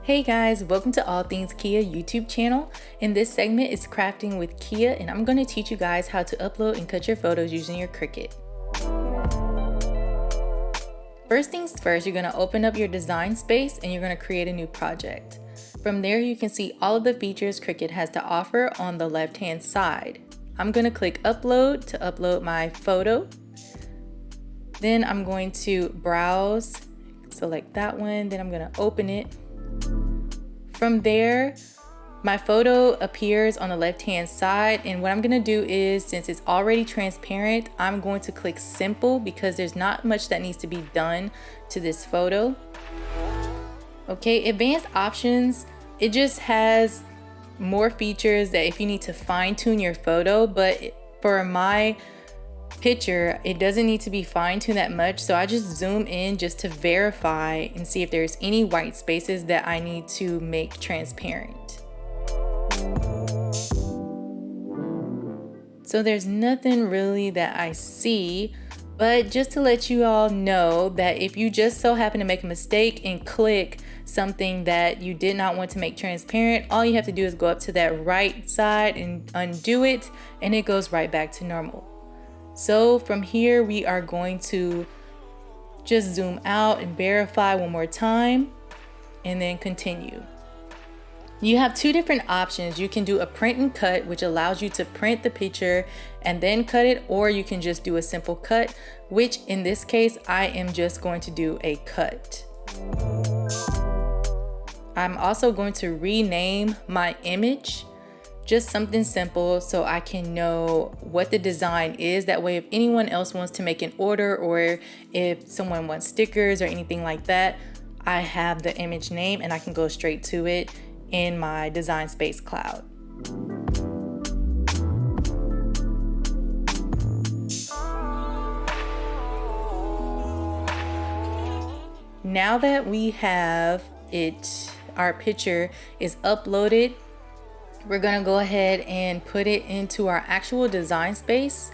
Hey guys, welcome to All Things Kia YouTube channel. In this segment is Crafting with Kia, and I'm going to teach you guys how to upload and cut your photos using your Cricut. First things first, you're going to open up your design space and you're going to create a new project. From there you can see all of the features Cricut has to offer on the left hand side. I'm going to click upload to upload my photo. Then I'm going to browse, select that one, then I'm going to open it. From there, my photo appears on the left hand side, and what I'm going to do is, since it's already transparent, I'm going to click simple because there's not much that needs to be done to this photo. Okay, advanced options, it just has more features that if you need to fine-tune your photo, but for my picture it doesn't need to be fine-tuned that much, so I just zoom in just to verify and see if there's any white spaces that I need to make transparent. So there's nothing really that I see, but just to let you all know that if you just so happen to make a mistake and click something that you did not want to make transparent, all you have to do is go up to that right side and undo it, and it goes right back to normal. So from here, we are going to just zoom out and verify one more time and then continue. You have two different options. You can do a print and cut, which allows you to print the picture and then cut it, or you can just do a simple cut, which in this case, I am just going to do a cut. I'm also going to rename my image. Just something simple so I can know what the design is. That way if anyone else wants to make an order, or if someone wants stickers or anything like that, I have the image name and I can go straight to it in my design space cloud. Now that we have it, our picture is uploaded, we're gonna go ahead and put it into our actual design space.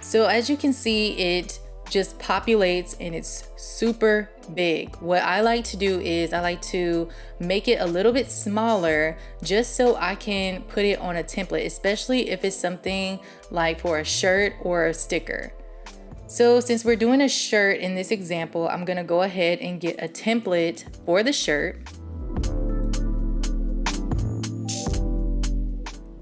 So as you can see, it just populates and it's super big. What I like to do is I like to make it a little bit smaller just so I can put it on a template, especially if it's something like for a shirt or a sticker. So since we're doing a shirt in this example, I'm gonna go ahead and get a template for the shirt.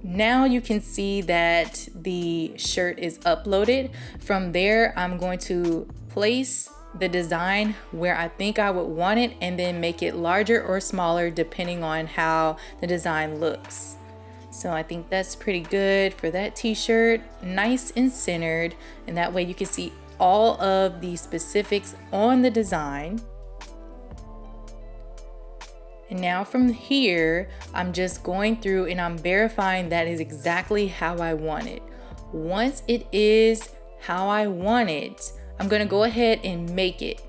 Now you can see that the shirt is uploaded. From there, I'm going to place the design where I think I would want it and then make it larger or smaller depending on how the design looks. So I think that's pretty good for that t-shirt, nice and centered, and that way you can see all of the specifics on the design. And now from here, I'm just going through and I'm verifying that is exactly how I want it. Once it is how I want it, I'm gonna go ahead and make it.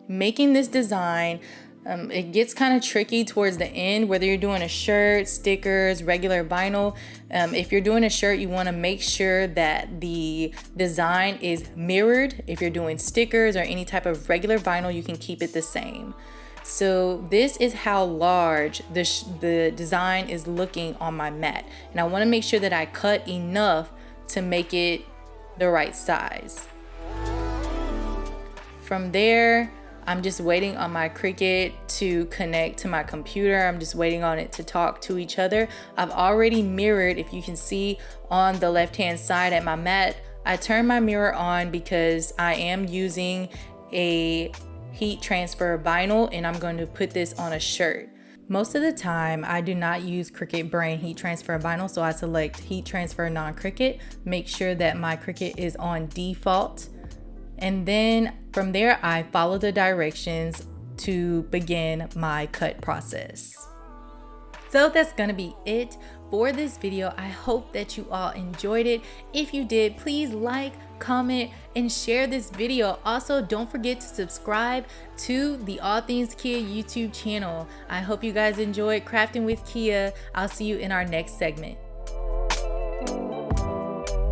Making this design, it gets kind of tricky towards the end, whether you're doing a shirt, stickers, regular vinyl. If you're doing a shirt, you wanna make sure that the design is mirrored. If you're doing stickers or any type of regular vinyl, you can keep it the same. So this is how large the design is looking on my mat. And I want to make sure that I cut enough to make it the right size. From there, I'm just waiting on my Cricut to connect to my computer. I'm just waiting on it to talk to each other. I've already mirrored, if you can see on the left-hand side at my mat, I turned my mirror on because I am using a heat transfer vinyl and I'm going to put this on a shirt. Most of the time I do not use Cricut brand heat transfer vinyl, so I select heat transfer non-Cricut, make sure that my Cricut is on default, and then from there I follow the directions to begin my cut process. So that's gonna be it for this video. I hope that you all enjoyed it. If you did, please like, comment, and share this video. Also, don't forget to subscribe to the All Things Kia YouTube channel. I hope you guys enjoyed Crafting with Kia. I'll see you in our next segment.